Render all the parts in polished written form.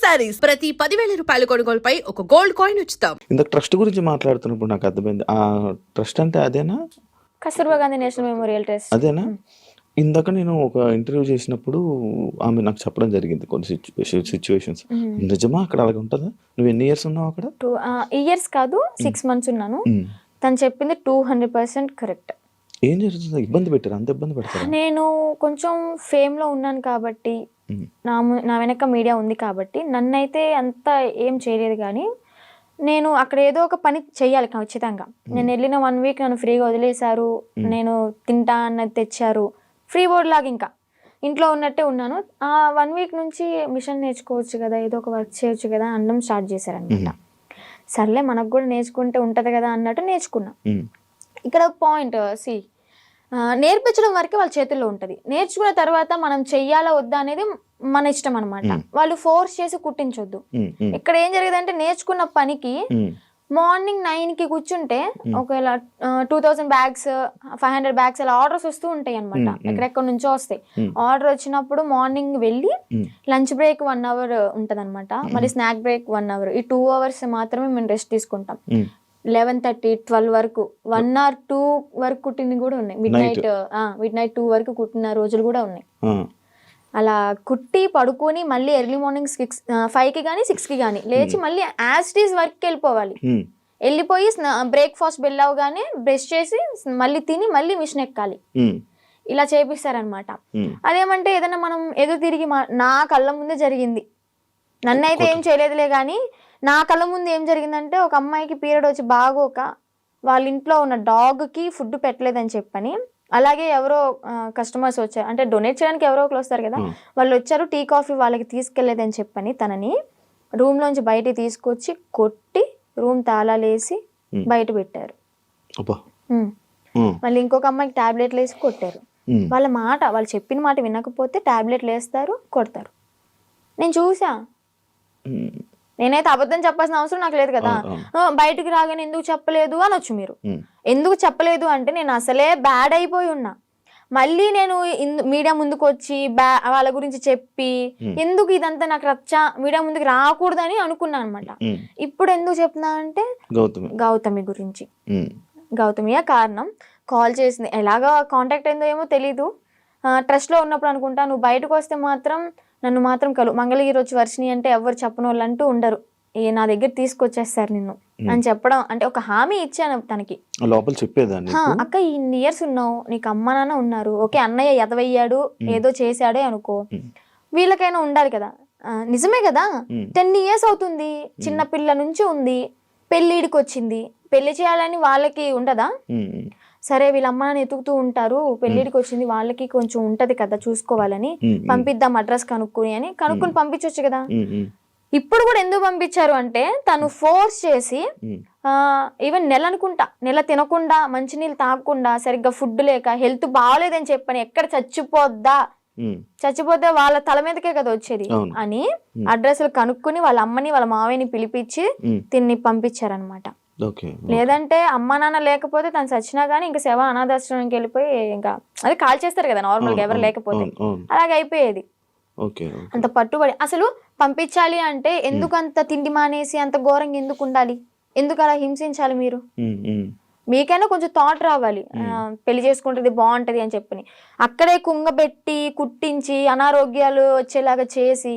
సారీస్ ప్రతి 10,000 రూపాయల కొనుగోలుపై ఒక గోల్డ్ కాయిన్ ఉచితం. ఇందాక ట్రస్ట్ గురించి మాట్లాడుతున్నప్పుడు నాకు అర్థమైంది. ఆ ట్రస్ట్ అంటే అదేనా? Kasturba Gandhi national memorial trust. అదేనా? ఇందాక నేను ఒక ఇంటర్వ్యూ చేసినప్పుడు ఆమె నాకు చెప్పడం జరిగింది కొన్ని సిచ్యువేషన్స్. నిజమా అక్కడ అలాగ ఉంటుందా? నువ్వు ఎన్ని ఇయర్స్ ఉన్నావు అక్కడ? ఇయర్స్ కాదు, 6 months ఉన్నాను. తను చెప్పింది 200% కరెక్ట్. ఏం జరుగుతుంది? ఇబ్బంది పెట్టారు? అంత ఇబ్బంది పెడతారు? నేను కొంచెం ఫేమ్లో ఉన్నాను కాబట్టి, నా వెనక మీడియా ఉంది కాబట్టి నన్నైతే అంత ఏం చేయలేదు. కానీ నేను అక్కడ ఏదో ఒక పని చెయ్యాలి ఖచ్చితంగా. నేను వెళ్ళిన 1 week నన్ను ఫ్రీగా వదిలేశారు. నేను తింటా అన్నది తెచ్చారు. ఫ్రీ బోర్డ్ లాగా ఇంకా ఇంట్లో ఉన్నట్టే ఉన్నాను. ఆ 1 week నుంచి మిషన్ నేర్చుకోవచ్చు కదా, ఏదో ఒక వర్క్ చేయొచ్చు కదా అనడం స్టార్ట్ చేశారనమాట. సర్లే మనకు కూడా నేర్చుకుంటే ఉంటుంది కదా అన్నట్టు నేర్చుకున్నా. ఇక్కడ పాయింట్ నేర్పించడం వరకే వాళ్ళ చేతుల్లో ఉంటుంది. నేర్చుకున్న తర్వాత మనం చెయ్యాలా వద్దా అనేది మన ఇష్టం అనమాట. వాళ్ళు ఫోర్స్ చేసి కుట్టించొద్దు. ఇక్కడ ఏం జరిగేదంటే నేర్చుకున్న పనికి మార్నింగ్ 9కి కూర్చుంటే ఒకవేళ 2000 bags 500 bags అలా ఆర్డర్స్ వస్తూ ఉంటాయి అనమాట. ఎక్కడెక్కడ నుంచో వస్తాయి. ఆర్డర్ వచ్చినప్పుడు మార్నింగ్ వెళ్ళి లంచ్ బ్రేక్ 1 hour ఉంటుంది అనమాట. మళ్ళీ స్నాక్ బ్రేక్ 1 hour. ఈ 2 hours మాత్రమే మేము రెస్ట్ తీసుకుంటాం. 11:30 12 వరకు 1 or 2 వరకు కుట్టినవి కూడా ఉన్నాయి. మిడ్ నైట్ 2 వరకు కుట్టిన రోజులు కూడా ఉన్నాయి. అలా కుట్టి పడుకొని మళ్ళీ ఎర్లీ మార్నింగ్ 5కి కానీ 6కి కానీ లేచి మళ్ళీ యాజ్ ఇట్ ఈస్ వర్క్కి వెళ్ళిపోవాలి. వెళ్ళిపోయి బ్రేక్ఫాస్ట్ బెల్ అవగానే బ్రష్ చేసి మళ్ళీ తిని మళ్ళీ మిషన్ ఎక్కాలి. ఇలా చేపిస్తారనమాట. అదేమంటే ఏదైనా మనం ఎదురు తిరిగి నా కళ్ళ ముందే జరిగింది. నన్నైతే ఏం చేయలేదులే కానీ నా కళ్ళ ముందు ఏం జరిగిందంటే ఒక అమ్మాయికి పీరియడ్ వచ్చి బాగోక వాళ్ళ ఇంట్లో ఉన్న డాగ్కి ఫుడ్ పెట్టలేదని చెప్పని, అలాగే ఎవరో కస్టమర్స్ వచ్చారు, అంటే డొనేట్ చేయడానికి ఎవరో ఒకరు వస్తారు కదా, వాళ్ళు వచ్చారు టీ కాఫీ వాళ్ళకి తీసుకెళ్లేదని చెప్పని తనని రూమ్లోంచి బయటికి తీసుకొచ్చి కొట్టి రూమ్ తాళాలేసి బయట పెట్టారు. మళ్ళీ ఇంకొక అమ్మాయికి టాబ్లెట్లు వేసి కొట్టారు. వాళ్ళు చెప్పిన మాట వినకపోతే టాబ్లెట్లు వేస్తారు, కొడతారు. నేను చూసా. నేనైతే అబద్ధం చెప్పాల్సిన అవసరం నాకు లేదు కదా. బయటకు రాగానే ఎందుకు చెప్పలేదు అనొచ్చు మీరు. ఎందుకు చెప్పలేదు అంటే నేను అసలే బ్యాడ్ అయిపోయి ఉన్నా. మళ్ళీ నేను మీడియా ముందుకు వచ్చి వాళ్ళ గురించి చెప్పి ఎందుకు ఇదంతా నాకు మీడియా ముందుకు రాకూడదని అనుకున్నాను అనమాట. ఇప్పుడు ఎందుకు చెప్తున్నా అంటే గౌతమి గురించి. గౌతమియే కారణం. కాల్ చేసింది, ఎలాగా కాంటాక్ట్ అయిందో ఏమో తెలీదు. ట్రస్ట్లో ఉన్నప్పుడు అనుకుంటా, నువ్వు బయటకు వస్తే మాత్రం నన్ను మాత్రం మంగళగిరి వచ్చి వర్షిని అంటే ఎవరు చెప్పని వాళ్ళు అంటూ ఉండరు, నా దగ్గర తీసుకొచ్చేస్తారు నిన్ను అని చెప్పడం. అంటే ఒక హామీ ఇచ్చాను తనకి. లోపల చెప్పేదాన్ని, అక్క ఇన్ని ఇయర్స్ ఉన్నావు, నీకు అమ్మ నాన్న ఉన్నారు, ఓకే అన్నయ్య ఎదవయ్యాడు ఏదో చేశాడే అనుకో, వీళ్ళకైనా ఉండాలి కదా. నిజమే కదా, 10 years అవుతుంది, చిన్న పిల్ల నుంచి ఉంది, పెళ్ళిడికి వచ్చింది, పెళ్లి చేయాలని వాళ్ళకి ఉండదా? సరే వీళ్ళ అమ్మ నాన్న ఎతుకుతూ ఉంటారు, పెళ్ళిడికి వచ్చింది, వాళ్ళకి కొంచెం ఉంటది కదా చూసుకోవాలని, పంపిద్దాం అడ్రస్ కనుక్కుని పంపించవచ్చు కదా. ఇప్పుడు కూడా ఎందుకు పంపించారు అంటే తను ఫోర్స్ చేసి ఈవెన్ నెల తినకుండా మంచినీళ్ళు తాగకుండా సరిగ్గా ఫుడ్ లేక హెల్త్ బాగోలేదని చెప్పని ఎక్కడ చచ్చిపోతే వాళ్ళ తల మీదకే కదా వచ్చేది అని అడ్రస్లు కనుక్కుని వాళ్ళ అమ్మని వాళ్ళ మావయ్యని పిలిపించి తిన్ని పంపించారనమాట. లేదంటే అమ్మ నాన్న లేకపోతే తను చచ్చినా గానీ ఇంకా శవ అనాథాశ్రమానికి వెళ్ళిపోయి ఇంకా అది కాల్ చేస్తారు కదా నార్మల్ గా ఎవరు లేకపోతే, అలాగే అయిపోయేది. అంత పట్టుబడి అసలు పంపించాలి అంటే ఎందుకు అంత తిండి మానేసి అంత ఘోరంగా ఎందుకు ఉండాలి, ఎందుకు అలా హింసించాలి? మీరు మీకైనా కొంచెం థాట్ రావాలి, పెళ్లి చేసుకుంటుంది బాగుంటది అని చెప్పని. అక్కడే కుంగబెట్టి కుట్టించి అనారోగ్యాలు వచ్చేలాగా చేసి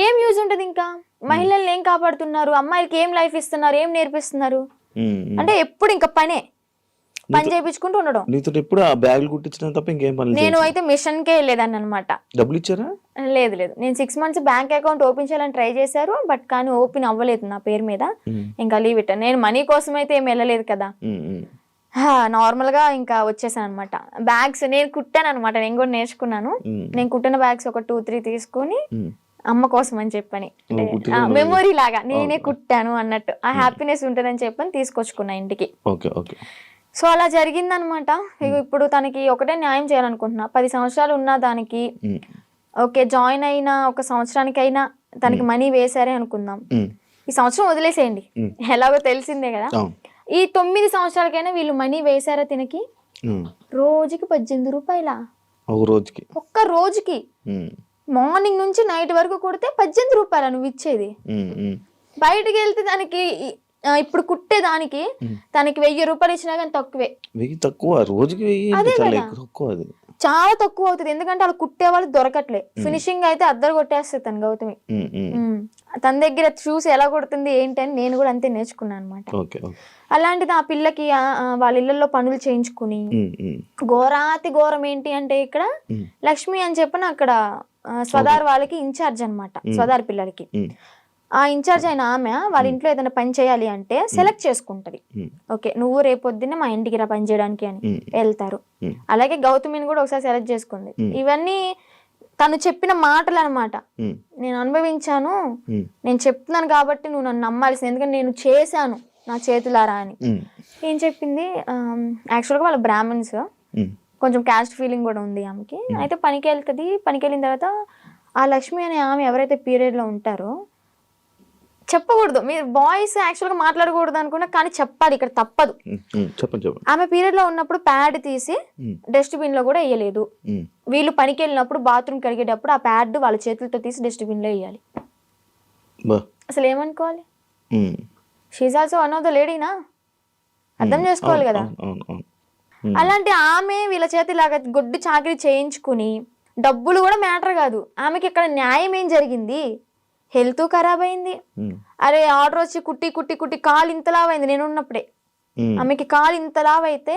ఏం యూజ్ ఉంటది? ఇంకా మహిళల్ని ఏం కాపాడుతున్నారు? అమ్మాయిలకి ఏం లైఫ్ ఇస్తున్నారు? ఏం నేర్పిస్తున్నారు? అంటే ఎప్పుడు ఇంకా పని చేయించుకుంటూ ఉండడం. నేను అయితే మిషన్ కే వెళ్ళేదాన్ని అనమాట. డబ్బులు ఇచ్చారా? లేదు, నేను 6 months బ్యాంక్ అకౌంట్ ఓపెన్ చేయాలని ట్రై చేశారు, బట్ కానీ ఓపెన్ అవ్వలేదు నా పేరు మీద. ఇంకా లీవ్ ఇట్. నేను మనీ కోసం అయితే ఏం వెళ్ళలేదు కదా, నార్మల్ గా ఇంకా వచ్చేసాను అనమాట. బ్యాగ్స్ నేను కుట్టాను అనమాట, నేను కూడా నేర్చుకున్నాను. నేను కుట్టిన బ్యాగ్స్ ఒక 2-3 తీసుకుని అమ్మ కోసం అని చెప్పని, మెమొరీ లాగా నేనే కుట్టాను అన్నట్టు ఆ హ్యాపీనెస్ ఉంటుందని చెప్పని తీసుకొచ్చుకున్నా ఇంటికి. సో అలా జరిగిందనమాట. ఇప్పుడు తనకి ఒకటే న్యాయం చేయాలనుకుంటున్నా. 10 సంవత్సరాలు ఉన్న దానికి ఓకే జాయిన్ అయిన 1 సంవత్సరానికైనా తనకి మనీ వేసారే అనుకుందాం. ఈ సంవత్సరం వదిలేసేయండి, ఎలాగో తెలిసిందే కదా. ఈ 9 సంవత్సరాలకైనా వీళ్ళు మనీ వేసారా తినకి? రోజుకి 18 రూపాయల, ఒక్క రోజుకి. మార్నింగ్ నుంచి నైట్ వరకు కుడితే 18 రూపాయలు నువ్వు ఇచ్చేది. బయటికి వెళ్తే దానికి ఇప్పుడు కుట్టేదానికి దానికి 1000 రూపాయలు ఇచ్చినా కానీ తక్కువే. 1000 తక్కువ, రోజుకి 1000 అదే చాలా కదా. తక్కువ, అది చాలా తక్కువ అవుతుంది. ఎందుకంటే వాళ్ళు కుట్టే వాళ్ళు దొరకట్లే. ఫినిషింగ్ అయితే అద్దరు కొట్టేస్తుంది తను గౌతమి. తన దగ్గర చూసి ఎలా కొడుతుంది ఏంటి అని నేను కూడా అంతే నేర్చుకున్నాను అనమాట. అలాంటిది ఆ పిల్లకి వాళ్ళ ఇళ్లలో పనులు చేయించుకుని ఘోరాతి ఘోరం ఏంటి అంటే ఇక్కడ లక్ష్మి అని చెప్పిన అక్కడ స్వదార్ వాళ్ళకి ఇన్ఛార్జ్ అనమాట. స్వదార్ పిల్లలకి ఆ ఇన్ఛార్జ్ అయిన ఆమె వాళ్ళ ఇంట్లో ఏదైనా పని చేయాలి అంటే సెలెక్ట్ చేసుకుంటది. ఓకే నువ్వు రేపొద్దున్నే మా ఇంటికి రా పని చేయడానికి అని వెళ్తారు. అలాగే గౌతమిని కూడా ఒకసారి సెలెక్ట్ చేసుకుంది. ఇవన్నీ తను చెప్పిన మాటలు అనమాట. నేను అనుభవించాను, నేను చెప్తున్నాను కాబట్టి నువ్వు నన్ను నమ్మాల్సింది, ఎందుకంటే నేను చేశాను నా చేతులారా అని. ఏం చెప్పింది, యాక్చువల్గా వాళ్ళ బ్రాహ్మణ్స్, కొంచెం క్యాస్ట్ ఫీలింగ్ కూడా ఉంది ఆమెకి. అయితే పనికి వెళ్తుంది. పనికి వెళ్ళిన తర్వాత ఆ లక్ష్మి అనే ఆమె ఎవరైతే పీరియడ్లో ఉంటారో, చెప్పకూడదు, మీరు బాయ్స్ యాక్చువల్గా మాట్లాడకూడదు అనుకున్నా కానీ చెప్పాలి, ఇక్కడ తప్పదు. ఆమె పీరియడ్ లో ఉన్నప్పుడు ప్యాడ్ తీసి డస్ట్బిన్ లో కూడా వేయలేదు. వీళ్ళు పనికి వెళ్ళినప్పుడు బాత్రూమ్ కడిగేటప్పుడు ఆ ప్యాడ్ వాళ్ళ చేతులతో తీసి డస్ట్బిన్ లో వేయాలి. అసలు ఏమనుకోవాలి? She's also one of the లేడీనా, అర్థం చేసుకోవాలి కదా. అలాంటి ఆమె వీళ్ళ చేతి ఇలాగ గొడ్డు చాకరీ చేయించుకుని, డబ్బులు కూడా మ్యాటర్ కాదు ఆమెకి, ఇక్కడ న్యాయం ఏం జరిగింది? హెల్త్ ఖరాబ్ అయింది. అరే ఆర్డర్ వచ్చి కుట్టి కుట్టి కుట్టి కాలు ఇంతలావైంది. నేను ఉన్నప్పుడే ఆమెకి కాలు ఇంతలావైతే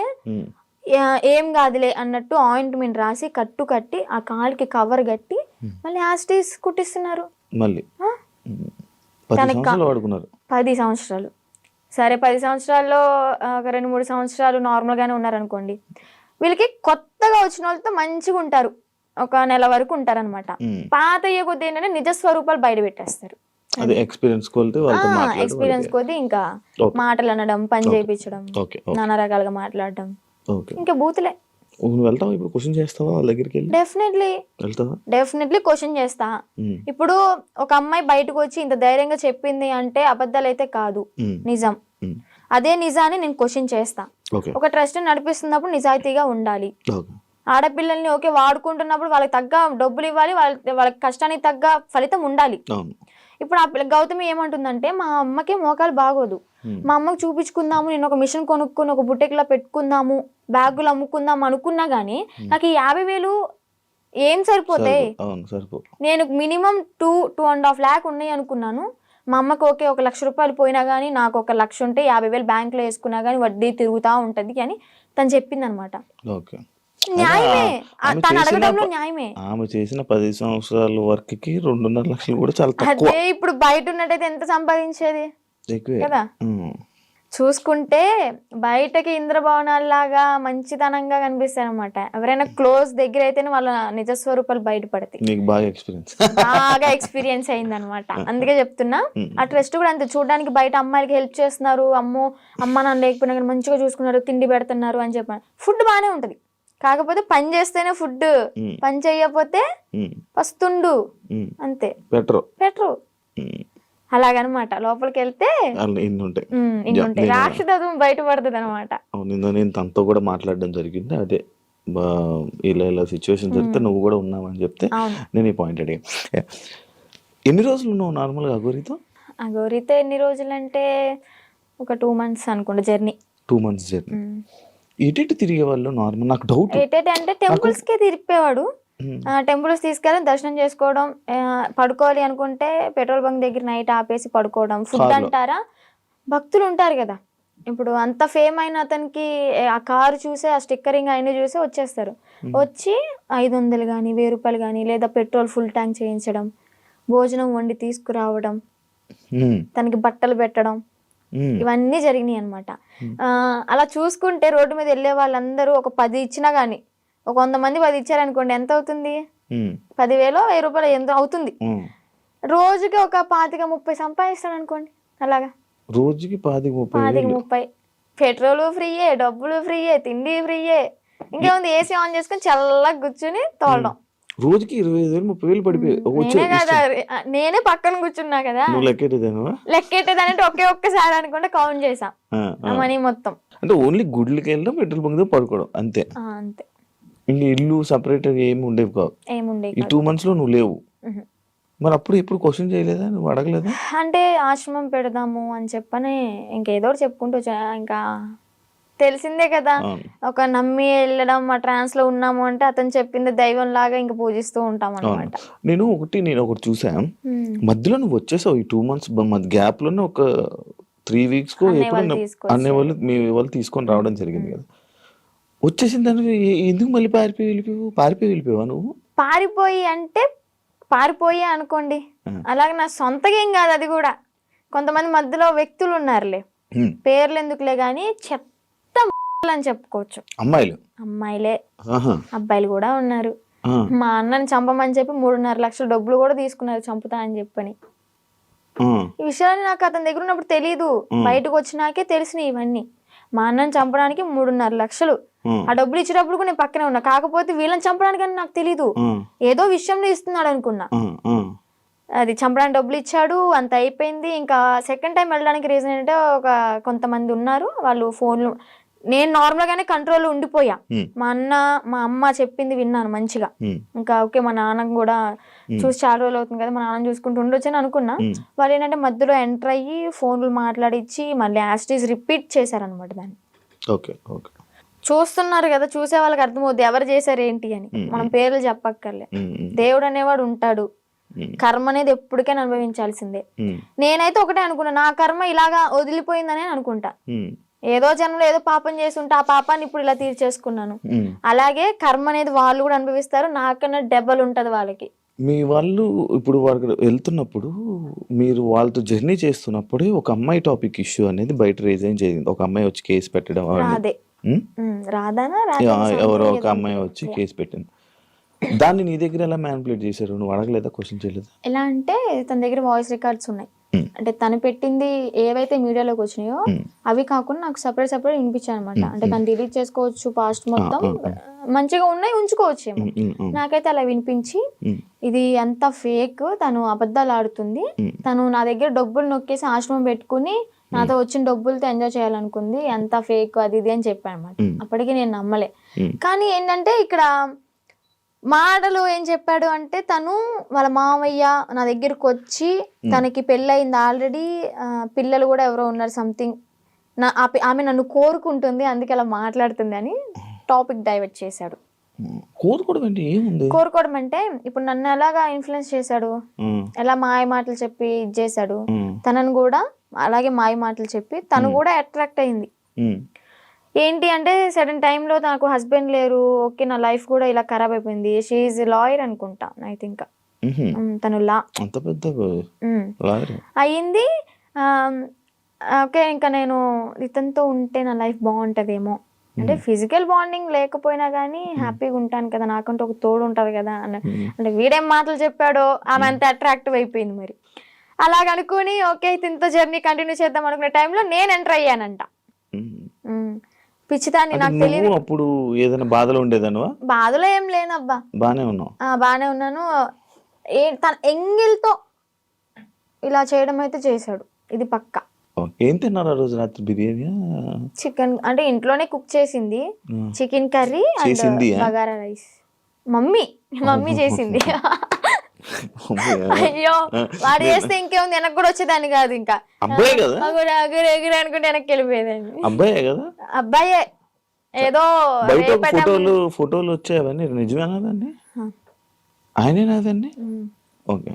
ఏం కాదులే అన్నట్టు ఆయింట్మెంట్ రాసి కట్టు కట్టి ఆ కాలుకి కవర్ కట్టి మళ్ళీ యాస్టీస్ కుట్టిస్తున్నారు. 10 సంవత్సరాలు. సరే 10 సంవత్సరాల్లో ఒక 2-3 సంవత్సరాలు నార్మల్ గానే ఉన్నారనుకోండి. వీళ్ళకి కొత్తగా వచ్చిన వాళ్ళతో మంచిగా ఉంటారు, ఒక నెల వరకు ఉంటారనమాట. పాత అయ్యే కొద్ది ఏంటంటే నిజ స్వరూపాలు బయట పెట్టేస్తారు. ఎక్స్పీరియన్స్ కొద్ది ఇంకా మాటలు అనడం, పని చేయించడం, నానా రకాలుగా మాట్లాడడం, ఇంకా బూతులే. డెఫినెట్లీ క్వశ్చన్ చేస్తా. ఇప్పుడు ఒక అమ్మాయి బయటకు వచ్చి ఇంత ధైర్యంగా చెప్పింది అంటే అబద్ధాలు అయితే కాదు, నిజం. అదే నిజాన్ని నేను క్వశ్చన్ చేస్తా. ఒక ట్రస్ట్ నడిపిస్తున్నప్పుడు నిజాయితీగా ఉండాలి. ఆడపిల్లల్ని ఓకే వాడుకుంటున్నప్పుడు వాళ్ళకి తగ్గ డబ్బులు ఇవ్వాలి, వాళ్ళకి కష్టానికి తగ్గ ఫలితం ఉండాలి. ఇప్పుడు ఆ పిల్ల గౌతమి ఏమంటుందంటే, మా అమ్మకి మోకాలు బాగోదు, మా అమ్మకి చూపించుకుందాము, నేను ఒక మిషన్ కొనుక్కుని ఒక బుట్టెక్లా పెట్టుకుందాము, బ్యాగులు అమ్ముకుందాం అనుకున్నా గానీ నాకు ఈ 50,000 ఏం సరిపోతాయి? నేను మినిమం 2.5 lakh ఉన్నాయి అనుకున్నాను. మా అమ్మకి ఓకే 1 లక్ష రూపాయలు పోయినా గానీ నాకు 1 లక్ష ఉంటే 50,000 బ్యాంకులో వేసుకున్నా గానీ వడ్డీ తిరుగుతా ఉంటది అని తను చెప్పింది అనమాట. ఆమె చేసిన 10 సంవత్సరాల వర్క్ కి 2.5 లక్షలు కూడా చాలా తక్కువ. అదే ఇప్పుడు బయట ఉన్నట్టయితే ఎంత సంపాదించేది కదా. చూసుకుంటే బయటకి ఇంద్రభవనాల్లాగా మంచితనంగా కనిపిస్తాయి అనమాట. ఎవరైనా క్లోజ్ దగ్గర అయితేనే వాళ్ళ నిజ స్వరూపాలు బయటపడతాయి. బాగా ఎక్స్పీరియన్స్ అయింది అనమాట. అందుకే చెప్తున్నా. ఆ ట్రస్ట్ కూడా అంతే, చూడడానికి బయట అమ్మాయిలకి హెల్ప్ చేస్తున్నారు, అమ్మ నాన్న లేకపోయినా కానీ మంచిగా చూసుకున్నారు, తిండి పెడుతున్నారు అని చెప్పాను. ఫుడ్ బాగానే ఉంటది, కాకపోతే పని చేస్తేనే ఫుడ్, పని చెయ్యకపోతే పస్తుండు, అంతే పెట్రో. అలాగనమాట. లోపలికి వెళ్తే రాక్షసత్వం బయటపడుతుంది అనమాట. నేను తనతో కూడా మాట్లాడడం జరిగింది. అదే ఇలా సిచ్యువేషన్ జరిగితే నువ్వు కూడా ఉన్నావని చెప్తే నేను ఈ పాయింట్ అడిగా. ఎన్ని రోజులు ఉన్నావు నార్మల్గా అఘోరితో? అఘోరితో ఎన్ని రోజులు అంటే ఒక 2 months అనుకుంటా జర్నీ. 2 months journey. ఎటు తిరిగే వాళ్ళు నార్మల్? నాకు డౌట్, అంటే టెంపుల్స్ కే తిరిపేవాడు. టెంపుల్స్ తీసుకెళ్ళి దర్శనం చేసుకోవడం, పడుకోవాలి అనుకుంటే పెట్రోల్ బంక్ దగ్గర నైట్ ఆపేసి పడుకోవడం. ఫుడ్ అంటారా, భక్తులు ఉంటారు కదా, ఇప్పుడు అంత ఫేమ్ అయిన అతనికి ఆ కారు చూసే, ఆ స్టిక్కరింగ్ అయిన చూసే వచ్చేస్తారు. వచ్చి 500 కానీ 1000 రూపాయలు కానీ, లేదా పెట్రోల్ ఫుల్ ట్యాంక్ చేయించడం, భోజనం వండి తీసుకురావడం, తనకి బట్టలు పెట్టడం, ఇవన్నీ జరిగినాయి అనమాట. అలా చూసుకుంటే రోడ్డు మీద వెళ్ళే వాళ్ళందరూ ఒక 10 ఇచ్చినా గానీ, ఒక 100 మంది 10 ఇచ్చారనుకోండి, ఎంత అవుతుంది? 10,000 1000 రూపాయలు ఎంత అవుతుంది? రోజుకి ఒక 25-30 సంపాదిస్తాడు అనుకోండి. అలాగా రోజుకి 25-30. పెట్రోల్ ఫ్రీయే, డబ్బులు ఫ్రీయే, తిండి ఫ్రీయే, ఇంకేముంది ఏసీ ఆన్ చేసుకుని చల్లగా కూర్చుని తోలడం. రోజుకి 25,000-30,000 పడిపోయి నేనే పక్కన కూర్చున్నా కదా, లెక్కెట్టేదానంటే ఒక్కసారి అనుకుంటే కౌంట్ చేసా మనీ మొత్తం. అంటే ఓన్లీ గుడ్లకి వెళ్ళడం, పెట్రోల్ బంక్ పడుకోవడం, అంతే. ఇంక ఇల్లు సపరేట్ ఏమి ఉండేవి కావు. ఏముండే ఈ 2 months లో నువ్వు లేవు. మరి అప్పుడు ఎప్పుడు క్వశ్చన్ చేయలేదా, నువ్వు అడగలేదా? అంటే ఆశ్రమం పెడదాము అని చెప్పని ఇంకేదో ఒకటి చెప్పుకుంటూ వచ్చా. ఇంకా తెలిసిందే కదా, ఒక నమ్మి వెళ్ళడం, ఆ ట్రాన్స్ లో ఉన్నాము అంటే అతను చెప్పింది దైవం లాగా ఇంకా పూజిస్తూ ఉంటాం అనమాట. నేను ఒకటి చూసా, మధ్యలో నువ్వు వచ్చేసావు ఈ 2 months గ్యాప్ లోనే ఒక 3 weeks కో ఎప్పుడు అనే వాళ్ళు మీ వాళ్ళు తీసుకొని రావడం జరిగింది కదా. వచ్చేసిన దానికి ఎందుకు మళ్ళీ పారిపోయి వెళ్ళిపోయావా నువ్వు? పారిపోయి అనుకోండి, అలాగే నా సొంతగా ఏం కాదు అది కూడా. కొంతమంది మధ్యలో వ్యక్తులు ఉన్నారులే, పేర్లు ఎందుకులే గాని చెత్త అని చెప్పుకోవచ్చు. అమ్మాయిలే, అబ్బాయిలు కూడా ఉన్నారు. మా అన్నని చంపమని చెప్పి 3.5 లక్షల డబ్బులు కూడా తీసుకున్నారు చంపుతా అని చెప్పని. ఈ విషయాన్ని నాకు అతని దగ్గర ఉన్నప్పుడు తెలీదు, బయటకు వచ్చినాకే తెలిసినాయి ఇవన్నీ. మా అన్నని చంపడానికి 3.5 లక్షలు, ఆ డబ్బులు ఇచ్చేటప్పుడు కూడా నేను పక్కనే ఉన్నా. కాకపోతే వీళ్ళని చంపడానికి అని నాకు తెలీదు, ఏదో విషయంలో ఇస్తున్నాడు అనుకున్నా. అది చంపడానికి డబ్బులు ఇచ్చాడు, అంత అయిపోయింది. ఇంకా సెకండ్ టైం వెళ్ళడానికి రీజన్ ఏంటంటే కొంతమంది ఉన్నారు, వాళ్ళు ఫోన్లు, నేను నార్మల్ గానే కంట్రోల్ ఉండిపోయా. మా అన్న మా అమ్మ చెప్పింది విన్నాను మంచిగా. ఇంకా ఓకే, మా నాన్న కూడా చూసి చాలా రోజులు అవుతుంది కదా, మా నాన్న చూసుకుంటూ ఉండొచ్చు అని అనుకున్నా. వాళ్ళు ఏంటంటే మధ్యలో ఎంటర్ అయ్యి ఫోన్లు మాట్లాడిచ్చి మళ్ళీ యాస్టీస్ రిపీట్ చేశారనమాట దాన్ని. చూస్తున్నారు కదా, చూసే వాళ్ళకి అర్థమవుద్ది ఎవరు చేశారు ఏంటి అని. మనం పేర్లు చెప్పక్కర్లే. దేవుడు అనేవాడు ఉంటాడు, కర్మ అనేది ఎప్పటికైనా అనుభవించాల్సిందే. నేనైతే ఒకటే అనుకున్నా, నా కర్మ ఇలాగా వదిలిపోయిందని అనుకుంటా. ఏదో జన్మలో ఏదో పాపం చేసి ఉంటే ఆ పాపాన్ని ఇప్పుడు ఇలా తీర్చేసుకున్నాను. అలాగే కర్మ అనేది వాళ్ళు కూడా అనుభవిస్తారు, నాకన్నా డబల్ ఉంటది వాళ్ళకి. మీ వాళ్ళు ఇప్పుడు వాళ్ళకి వెళ్తున్నప్పుడు మీరు వాళ్ళతో జర్నీ చేస్తున్నప్పుడే ఒక అమ్మాయి టాపిక్ ఇష్యూ అనేది బయట రేజ్ జరిగింది. ఒక అమ్మాయి వచ్చి కేసు పెట్టడం, ఎవరో ఒక అమ్మాయి వచ్చి కేసు పెట్టింది. దాన్ని నీ దగ్గర ఎలా మ్యానిపులేట్ చేశారు, నువ్వు అడగలేదా, క్వశ్చన్ చేయలేదా? ఎలా అంటే తన దగ్గర వాయిస్ రికార్డ్స్ ఉన్నాయి. అంటే తను పెట్టింది ఏవైతే మీడియాలోకి వచ్చినాయో అవి కాకుండా నాకు సపరేట్ వినిపించాయి అనమాట. అంటే తను డిలీట్ చేసుకోవచ్చు, పాస్ట్ మొత్తం మంచిగా ఉన్నాయి ఉంచుకోవచ్చు ఏమో. నాకైతే అలా వినిపించి ఇది అంత ఫేక్, తను అబద్ధాలు ఆడుతుంది, తను నా దగ్గర డబ్బులు నొక్కేసి ఆశ్రమం పెట్టుకుని నాతో వచ్చిన డబ్బులతో ఎంజాయ్ చేయాలనుకుంది, ఎంత ఫేక్ అది ఇది అని చెప్పాను అనమాట. అప్పటికి నేను నమ్మలే. కానీ ఏంటంటే ఇక్కడ మాటలు ఏం చెప్పాడు అంటే, తను వాళ్ళ మామయ్య నా దగ్గరకు వచ్చి తనకి పెళ్ళయింది ఆల్రెడీ, పిల్లలు కూడా ఎవరో ఉన్నారు సంథింగ్, ఆమె నన్ను కోరుకుంటుంది అందుకే అలా మాట్లాడుతుంది అని టాపిక్ డైవర్ట్ చేశాడు. కోరుకోవడం అంటే ఇప్పుడు నన్ను ఎలాగా ఇన్ఫ్లుయెన్స్ చేశాడు, ఎలా మాయ మాటలు చెప్పి ఇది చేశాడు, తనను కూడా అలాగే మాయ మాటలు చెప్పి తను కూడా అట్రాక్ట్ అయింది. ఏంటి అంటే సడన్ టైంలో నాకు హస్బెండ్ లేరు, ఓకే నా లైఫ్ కూడా ఇలా ఖరాబ్ అయిపోయింది. షీ ఈజ్ లాయర్ అనుకుంటా, ఐ థింక్ తను లా అయ్యింది. ఓకే ఇంకా నేను ఇతనితో ఉంటే నా లైఫ్ బాగుంటదేమో, అంటే ఫిజికల్ బాండింగ్ లేకపోయినా కానీ హ్యాపీగా ఉంటాను కదా, నాకంటే ఒక తోడు ఉంటారు కదా అంటే వీడేం మాటలు చెప్పాడో ఆమె అంత అట్రాక్టివ్ అయిపోయింది. మరి అలాగనుకుని ఓకే ఇతనితో జర్నీ కంటిన్యూ చేద్దాం అనుకునే టైంలో నేను ఎంటర్ అయ్యానంట. పిచ్చిదాన్ని, నాకు తెలియదు. అప్పుడు ఏదైనా బాధలో ఉండేదానివా? బాధలో ఏం లేనబ్బా, బానే ఉన్నాను. తన ఎంగిల్తో ఇలా చేయడం అయితే చేశాడు, ఇది పక్కా. ఏం తిన్నారు ఆ రోజు రాత్రి? బిర్యానీ, చికెన్, అంటే ఇంట్లోనే కుక్ చేసింది, chicken curry and bagara rice. Mummy చేసింది. అయ్యో వాడు చేస్తే ఇంకేముంది, వెనక్కి కూడా వచ్చేదాన్ని కాదు. ఇంకా ఎగురు అనుకుంటే వెనక్కి వెళ్ళిపోయేదాన్ని. అబ్బాయే. ఏదో ఫోటోలు వచ్చాయి, అవన్నీ నిజమేనా? దాన్ని ఆయనేనా? దాన్ని ఓకే.